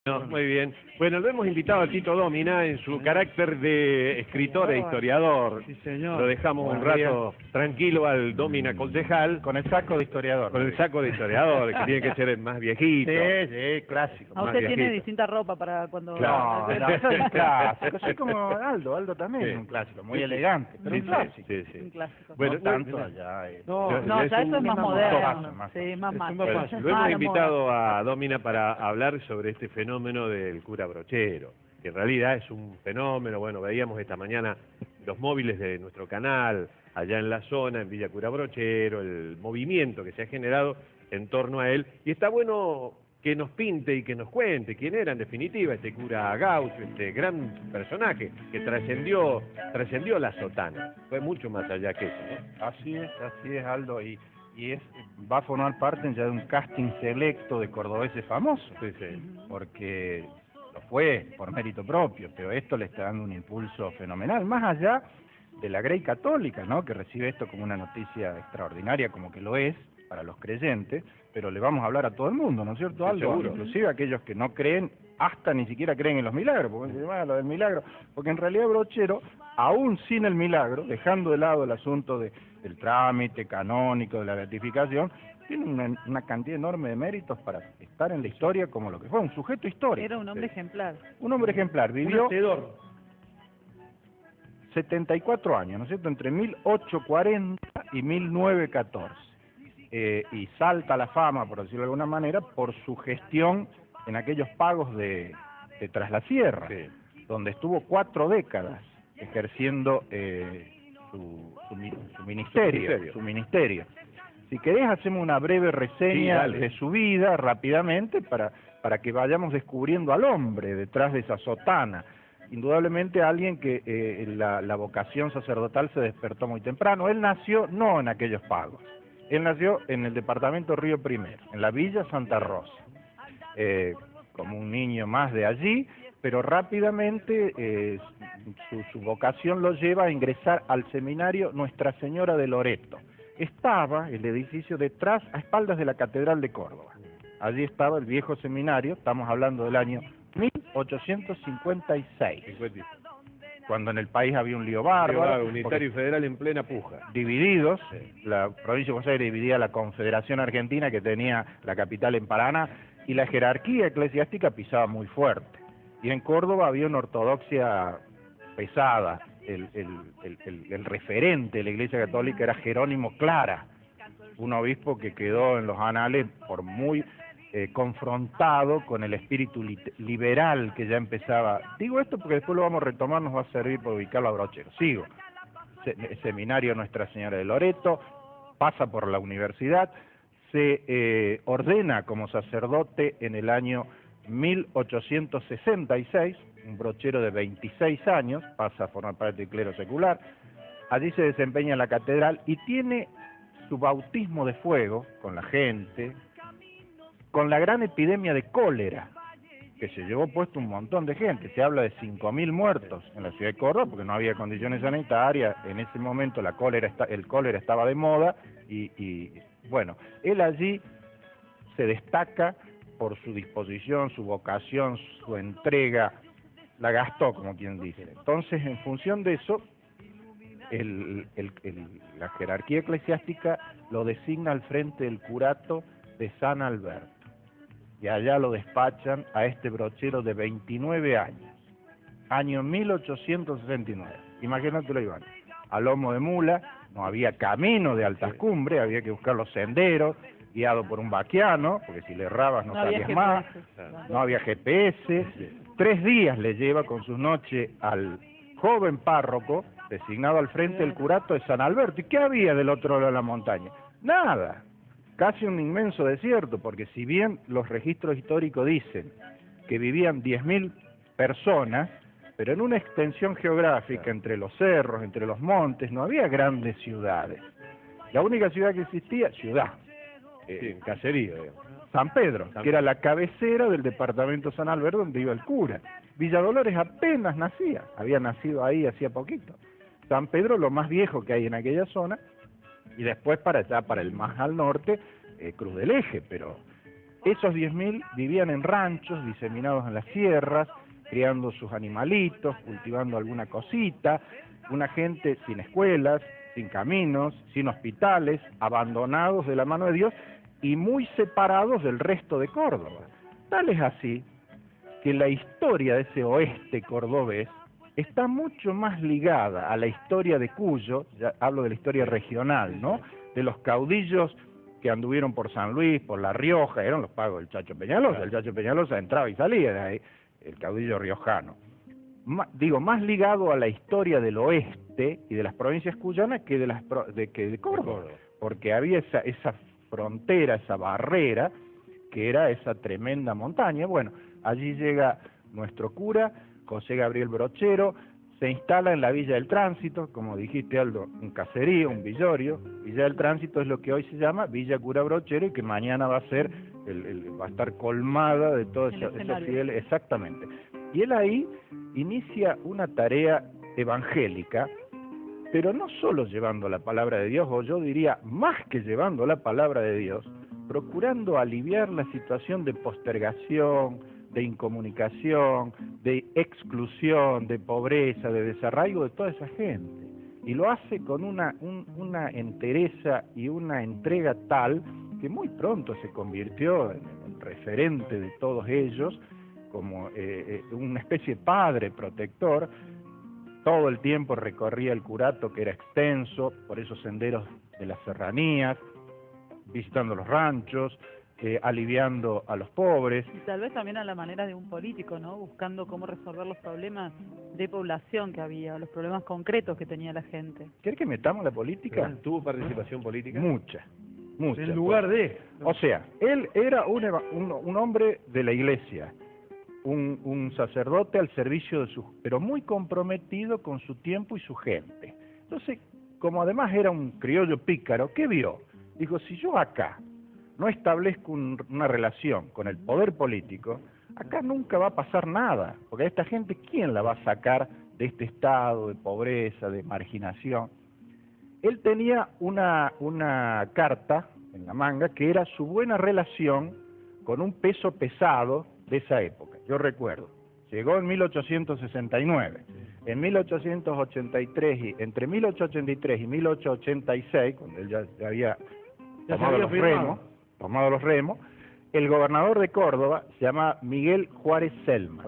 No, muy bien. Bueno, lo hemos invitado a Tito Domina en su carácter de escritor e historiador. Sí, señor. Lo dejamos un rato tranquilo al Domina concejal. Con el saco de historiador. Con el saco de historiador, que tiene que ser el más viejito. Sí, clásico. A usted tiene distinta ropa para cuando... Claro. No, eso es un clásico. Soy como Aldo también Sí. es un clásico, muy elegante, pero un clásico. Sí. Un clásico. Bueno, no tanto allá. No, ya eso es más moderno. Sí, más Bueno, fácil. lo hemos invitado a Domina para hablar sobre este fenómeno del cura brochero, que en realidad es un fenómeno. Bueno, veíamos esta mañana los móviles de nuestro canal allá en la zona, en Villa Cura Brochero, el movimiento que se ha generado en torno a él, y está bueno que nos pinte y que nos cuente quién era en definitiva este cura Gaucho, este gran personaje que trascendió la sotana. Fue mucho más allá que eso, ¿no? Así es Aldo, y va a formar parte ya de un casting selecto de cordobeses famosos, Sí. porque lo fue por mérito propio, pero esto le está dando un impulso fenomenal, más allá de la Grey Católica, ¿no?, que recibe esto como una noticia extraordinaria, como que lo es para los creyentes, pero le vamos a hablar a todo el mundo, ¿no es cierto, Sí, Aldo? seguro. Inclusive aquellos que no creen, hasta ni siquiera creen en los milagros, porque se llama lo del milagro, porque en realidad Brochero, aún sin el milagro, dejando de lado el asunto del trámite canónico, de la beatificación, tiene una cantidad enorme de méritos para estar en la historia como lo que fue, un sujeto histórico. Era un hombre ejemplar. Un hombre ejemplar, vivió Un hacedor. 74 años, ¿no es cierto?, entre 1840 y 1914. Y salta a la fama, por decirlo de alguna manera, por su gestión en aquellos pagos de Tras la Sierra, Sí. donde estuvo 4 décadas ejerciendo su ministerio. Si querés, hacemos una breve reseña de su vida rápidamente para que vayamos descubriendo al hombre detrás de esa sotana. Indudablemente alguien que la vocación sacerdotal se despertó muy temprano. Él nació no en aquellos pagos, él nació en el departamento Río Primero, en la Villa Santa Rosa, como un niño más de allí, pero rápidamente su vocación lo lleva a ingresar al seminario Nuestra Señora de Loreto. Estaba el edificio detrás, a espaldas de la Catedral de Córdoba. Allí estaba el viejo seminario, estamos hablando del año 1856, cuando en el país había un lío bárbaro, Unitario y federal en plena puja. divididos, la provincia de Buenos Aires dividía la Confederación Argentina, que tenía la capital en Paraná, y la jerarquía eclesiástica pisaba muy fuerte. Y en Córdoba había una ortodoxia pesada. El referente de la Iglesia Católica era Jerónimo Clara, un obispo que quedó en los anales por muy confrontado con el espíritu liberal que ya empezaba. Digo esto porque después lo vamos a retomar, nos va a servir para ubicarlo a Brochero. Sigo. Seminario Nuestra Señora de Loreto, pasa por la universidad, se ordena como sacerdote en el año 1866, un brochero de 26 años, pasa a formar parte del clero secular. Allí se desempeña en la catedral y tiene su bautismo de fuego con la gente, con la gran epidemia de cólera, que se llevó puesto un montón de gente. Se habla de 5.000 muertos en la ciudad de Córdoba, porque no había condiciones sanitarias. En ese momento el cólera estaba de moda, y bueno, él allí se destaca por su disposición, su vocación, su entrega, la gastó, como quien dice. Entonces, en función de eso, la jerarquía eclesiástica lo designa al frente del curato de San Alberto, y allá lo despachan a este brochero de 29 años, año 1869. Imagínatelo, Iván, a lomo de mula, no había camino de altas cumbres, había que buscar los senderos, guiado por un vaquiano, porque si le errabas no sabías más, no había GPS. 3 días le lleva con sus noches al joven párroco, designado al frente del curato de San Alberto. ¿Y qué había del otro lado de la montaña? Nada, casi un inmenso desierto, porque si bien los registros históricos dicen que vivían 10.000 personas, pero en una extensión geográfica entre los cerros, entre los montes, no había grandes ciudades. La única ciudad que existía, Caserío, digamos. San Pedro, que era la cabecera del departamento San Alberto, donde iba el cura. Villa Dolores apenas nacía, había nacido ahí hacía poquito. San Pedro, lo más viejo que hay en aquella zona, y después para allá, para el más al norte, Cruz del Eje, pero Esos 10.000 vivían en ranchos diseminados en las sierras, criando sus animalitos, cultivando alguna cosita, una gente sin escuelas, sin caminos, sin hospitales, abandonados de la mano de Dios y muy separados del resto de Córdoba. Tal es así que la historia de ese oeste cordobés está mucho más ligada a la historia de Cuyo, ya hablo de la historia regional, ¿no? De los caudillos que anduvieron por San Luis, por La Rioja, eran los pagos del Chacho Peñalosa. El Chacho Peñalosa entraba y salía de ahí, el caudillo riojano. Más ligado a la historia del oeste y de las provincias cuyanas que de Córdoba, porque había esa frontera, esa barrera, que era esa tremenda montaña. Bueno, allí llega nuestro cura, José Gabriel Brochero, se instala en la Villa del Tránsito, como dijiste, Aldo, un caserío, un villorio. Villa del Tránsito es lo que hoy se llama Villa Cura Brochero y que mañana va a ser, va a estar colmada de todos esos fieles, exactamente. Y él ahí inicia una tarea evangélica, pero no solo llevando la palabra de Dios, o yo diría más que llevando la palabra de Dios, procurando aliviar la situación de postergación, de incomunicación, de exclusión, de pobreza, de desarraigo de toda esa gente. Y lo hace con una entereza y una entrega tal que muy pronto se convirtió en el referente de todos ellos, como una especie de padre protector. Todo el tiempo recorría el curato, que era extenso, por esos senderos de las serranías, visitando los ranchos, aliviando a los pobres. Y tal vez también a la manera de un político, ¿no? Buscando cómo resolver los problemas de población que había, los problemas concretos que tenía la gente. ¿Querés que metamos la política? ¿Tuvo participación política? Mucha. En lugar de... O sea, él era un hombre de la iglesia, un sacerdote al servicio de pero muy comprometido con su tiempo y su gente. Entonces, como además era un criollo pícaro, ¿qué vio? Dijo, si yo acá no establezco una relación con el poder político, acá nunca va a pasar nada, porque a esta gente, ¿quién la va a sacar de este estado de pobreza, de marginación? Él tenía una carta en la manga que era su buena relación con un peso pesado de esa época. Yo recuerdo, llegó en 1869, en 1883, y entre 1883 y 1886, cuando él ya había tomado los remos, el gobernador de Córdoba se llama Miguel Juárez Celma,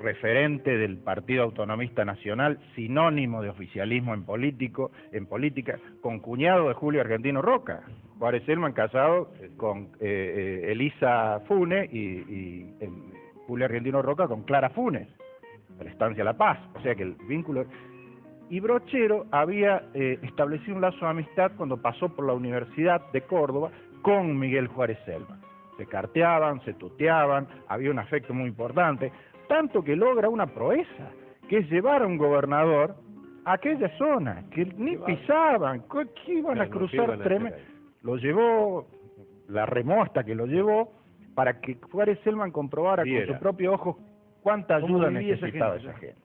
referente del Partido Autonomista Nacional, sinónimo de oficialismo en política, concuñado de Julio Argentino Roca. Juárez Celman casado con Elisa Funes y Julio Argentino Roca con Clara Funes, de la Estancia La Paz. O sea que el vínculo... Y Brochero había establecido un lazo de amistad cuando pasó por la Universidad de Córdoba con Miguel Juárez Celma. Se carteaban, se tuteaban, había un afecto muy importante, tanto que logra una proeza, que es llevar a un gobernador a aquella zona, que ni pisaban, que iban a cruzar tremendo. Lo llevó, la remó hasta que lo llevó, para que Juárez Celman comprobara con su propio ojo cuánta ayuda necesitaba esa gente.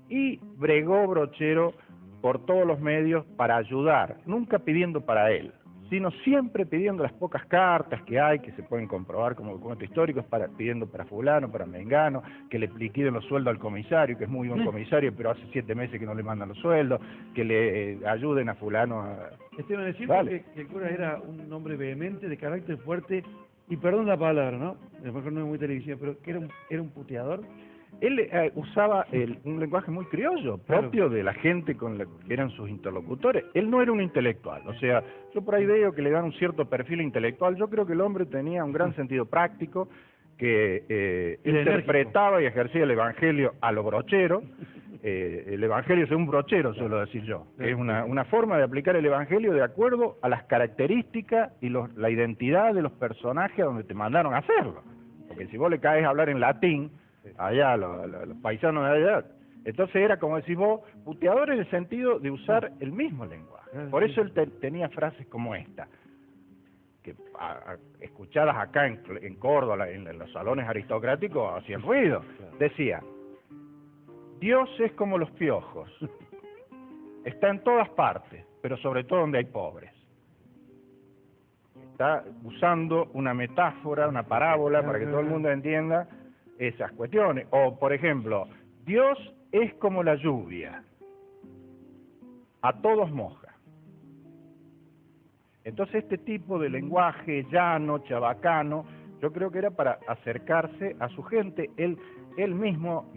Y bregó Brochero por todos los medios para ayudar, nunca pidiendo para él, sino siempre pidiendo las pocas cartas que hay, que se pueden comprobar como documentos históricos, pidiendo para fulano, para mengano, que le liquiden los sueldos al comisario, que es muy buen comisario, pero hace 7 meses que no le mandan los sueldos, que le ayuden a fulano a... Esteban, es cierto que el cura era un hombre vehemente, de carácter fuerte, y perdón la palabra, ¿no? A lo mejor no es muy televisiva, pero que era un puteador. Él usaba un lenguaje muy criollo, propio de la gente con la que eran sus interlocutores. Él no era un intelectual, o sea, yo por ahí veo que le dan un cierto perfil intelectual. Yo creo que el hombre tenía un gran sentido práctico, que interpretaba y ejercía el evangelio a lo brochero. El evangelio según Brochero, suelo decir yo, que es una forma de aplicar el evangelio de acuerdo a las características y la identidad de los personajes a donde te mandaron a hacerlo. Porque si vos le caes a hablar en latín, allá, los paisanos de allá, entonces era, como decís vos, puteador en el sentido de usar el mismo lenguaje. Por eso él tenía frases como esta, que escuchadas acá en Córdoba, en los salones aristocráticos, hacían ruido. Decía, Dios es como los piojos, está en todas partes, pero sobre todo donde hay pobres. está usando una metáfora, una parábola, para que todo el mundo entienda esas cuestiones. O, por ejemplo, Dios es como la lluvia, a todos moja. Entonces este tipo de lenguaje llano, chabacano, yo creo que era para acercarse a su gente. Él mismo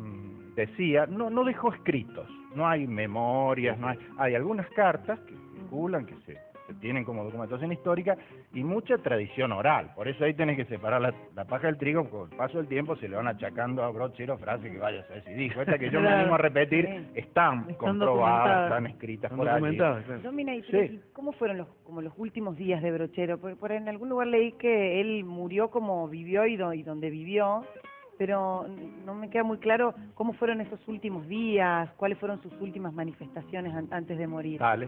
decía, no dejó escritos, no hay memorias, hay algunas cartas que circulan, que se tienen como documentación histórica, y mucha tradición oral. Por eso ahí tenés que separar la paja del trigo, porque con el paso del tiempo se le van achacando a Brochero frases que vaya a saber si dijo. Esta que yo me animo a repetir, están comprobadas, están escritas por allí. Claro. Domina, ¿y Sí. cómo fueron los últimos días de Brochero? Por en algún lugar leí que él murió como vivió y donde vivió, pero no me queda muy claro cómo fueron esos últimos días, cuáles fueron sus últimas manifestaciones antes de morir. Dale.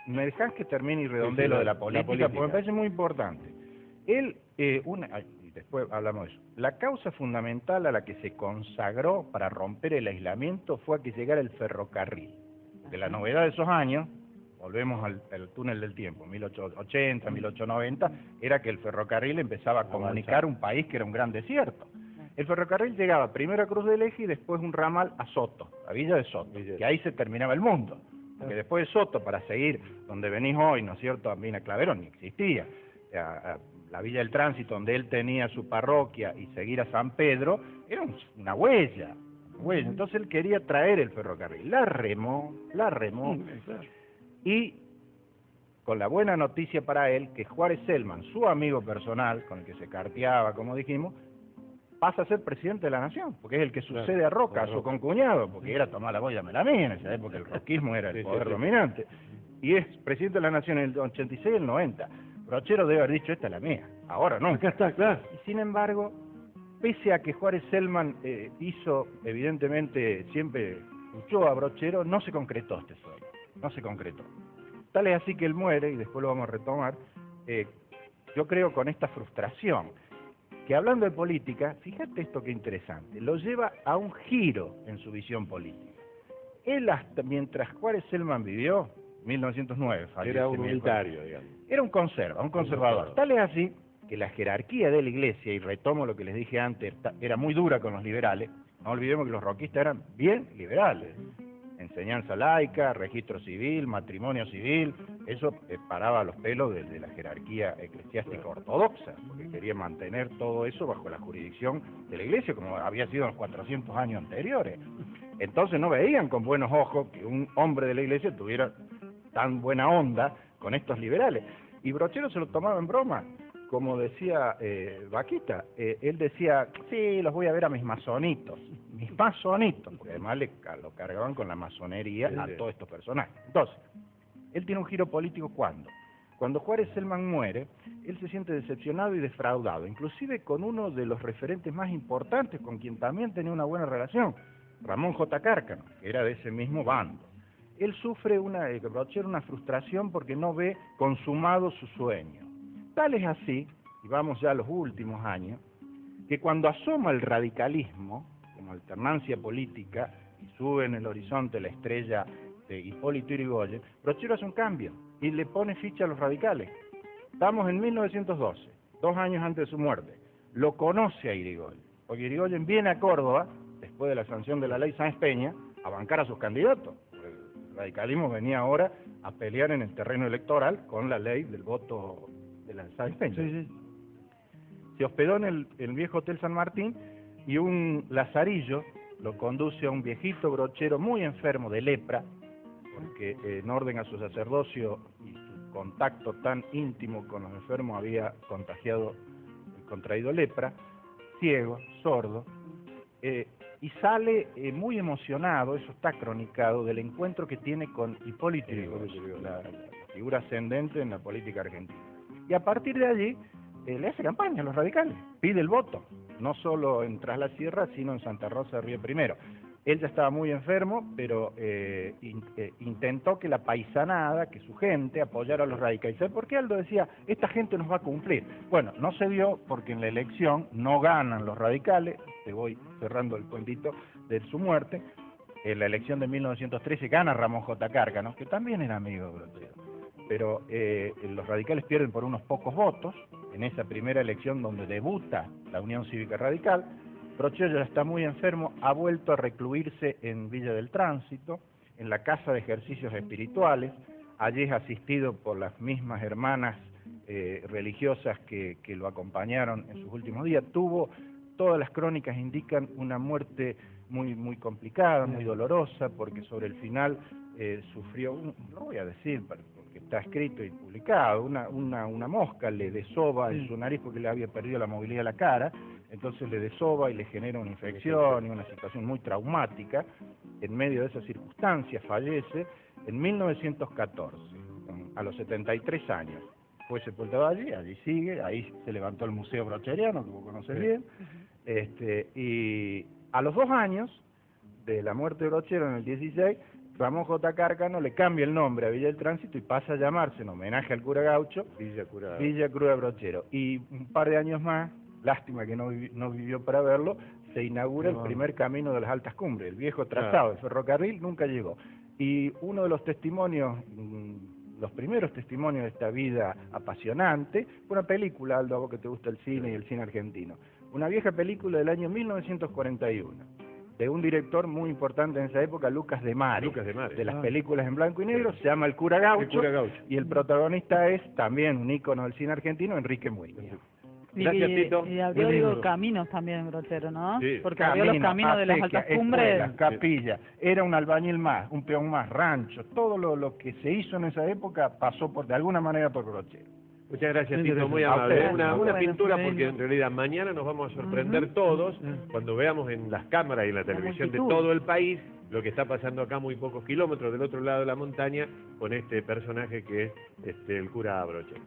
Me dejás que termine y redondee lo de la política, porque me parece muy importante. Él, y después hablamos de eso, la causa fundamental a la que se consagró para romper el aislamiento fue a que llegara el ferrocarril. De la novedad de esos años, volvemos al túnel del tiempo, 1880, 1890, era que el ferrocarril empezaba a comunicar un país que era un gran desierto. El ferrocarril llegaba primero a Cruz del Eje y después un ramal a Soto, a Villa de Soto, que ahí se terminaba el mundo. Porque después de Soto, para seguir donde venís hoy, ¿no es cierto?, a Mina Clavero ni existía. A la Villa del Tránsito, donde él tenía su parroquia, y seguir a San Pedro, era una huella. Entonces él quería traer el ferrocarril. La remó, y con la buena noticia para él, que Juárez Celman, su amigo personal, con el que se carteaba, como dijimos, pasa a ser presidente de la nación, porque es el que sucede a Roca, a su concuñado, porque era tomar la boya me la mía en esa época, el roquismo era el poder dominante, y es presidente de la nación en el 86 y el 90. Brochero debe haber dicho, esta es la mía, ahora no. Acá está, claro. Y sin embargo, pese a que Juárez Celman hizo, evidentemente, siempre luchó a Brochero, no se concretó este sueño, no se concretó. Tal es así que él muere, y después lo vamos a retomar, yo creo con esta frustración, que hablando de política, fíjate esto que interesante, lo lleva a un giro en su visión política. Él hasta mientras Juárez Celman vivió, 1909, era un unitario, digamos. Era un conservador. Tal es así que la jerarquía de la iglesia, y retomo lo que les dije antes, era muy dura con los liberales. No olvidemos que los roquistas eran bien liberales. Enseñanza laica, registro civil, matrimonio civil, eso paraba los pelos de la jerarquía eclesiástica ortodoxa, porque quería mantener todo eso bajo la jurisdicción de la iglesia, como había sido en los 400 años anteriores. Entonces no veían con buenos ojos que un hombre de la iglesia tuviera tan buena onda con estos liberales. Y Brochero se lo tomaba en broma, como decía Vaquita, él decía, sí, los voy a ver a mis masonitos, porque además lo cargaban con la masonería a todos estos personajes. Entonces, él tiene un giro político cuando Juárez Celman muere, él se siente decepcionado y defraudado, inclusive con uno de los referentes más importantes, con quien también tenía una buena relación, Ramón J. Cárcano, que era de ese mismo bando. Él sufre Brochero una frustración porque no ve consumado su sueño. Tal es así, y vamos ya a los últimos años, que cuando asoma el radicalismo como alternancia política y sube en el horizonte la estrella de Hipólito Yrigoyen, Brochero hace un cambio y le pone ficha a los radicales. Estamos en 1912, 2 años antes de su muerte. Lo conoce a Yrigoyen, porque Yrigoyen viene a Córdoba, después de la sanción de la ley Sáenz Peña, a bancar a sus candidatos. El radicalismo venía ahora a pelear en el terreno electoral con la ley del voto de la Sáenz Peña. Sí. Se hospedó en el viejo Hotel San Martín, y un lazarillo lo conduce a un viejito Brochero muy enfermo de lepra, porque en orden a su sacerdocio y su contacto tan íntimo con los enfermos había contraído lepra, ciego, sordo, y sale muy emocionado, eso está cronicado, del encuentro que tiene con Hipólito Yrigoyen, la figura ascendente en la política argentina. Y a partir de allí le hace campaña a los radicales, pide el voto, no solo en Tras la Sierra, sino en Santa Rosa de Río Primero. Él ya estaba muy enfermo, pero intentó que la paisanada, que su gente, apoyara a los radicales. ¿Sabe por qué? Aldo decía, esta gente nos va a cumplir. Bueno, no se dio porque en la elección no ganan los radicales, te voy cerrando el cuentito de su muerte. En la elección de 1913 gana Ramón J. Cárcano, que también era amigo de Brochero. pero los radicales pierden por unos pocos votos en esa primera elección donde debuta la Unión Cívica Radical. Brochero ya está muy enfermo, ha vuelto a recluirse en Villa del Tránsito, en la Casa de Ejercicios Espirituales. Allí es asistido por las mismas hermanas religiosas que lo acompañaron en sus últimos días. Todas las crónicas indican una muerte muy complicada, muy dolorosa, porque sobre el final sufrió, no voy a decir porque está escrito y publicado, una mosca le desova en su nariz porque le había perdido la movilidad de la cara, entonces le desova y le genera una infección y una situación muy traumática. En medio de esas circunstancias fallece en 1914, a los 73 años. Fue sepultado allí sigue, ahí se levantó el Museo Brocheriano, que vos conoces bien, y a los 2 años de la muerte de Brochero en el 16, Ramón J. Cárcano le cambia el nombre a Villa del Tránsito y pasa a llamarse, en homenaje al cura gaucho, Villa Cura Brochero. Y un par de años más, lástima que no vivió para verlo, se inaugura el primer camino de las altas cumbres, el viejo trazado, el ferrocarril nunca llegó. Y uno de los testimonios, los primeros testimonios de esta vida apasionante, fue una película, Aldo, a vos que te gusta el cine y el cine argentino, una vieja película del año 1941, de un director muy importante en esa época, Lucas de Mare, de las películas en blanco y negro, se llama El Cura Gaucho, y el protagonista es también un ícono del cine argentino, Enrique Muiglia. Gracias, Tito. Y abrió caminos también, Brochero, ¿no? Sí. Porque abrió los caminos de las altas cumbres. Capilla, era un albañil más, un peón más, rancho, todo lo que se hizo en esa época pasó de alguna manera por Brochero. Muchas gracias, Tito, muy amable. Una pintura, bueno, porque en realidad mañana nos vamos a sorprender todos cuando veamos en las cámaras y en la televisión de todo el país lo que está pasando acá, muy pocos kilómetros del otro lado de la montaña, con este personaje que es el cura Brochero.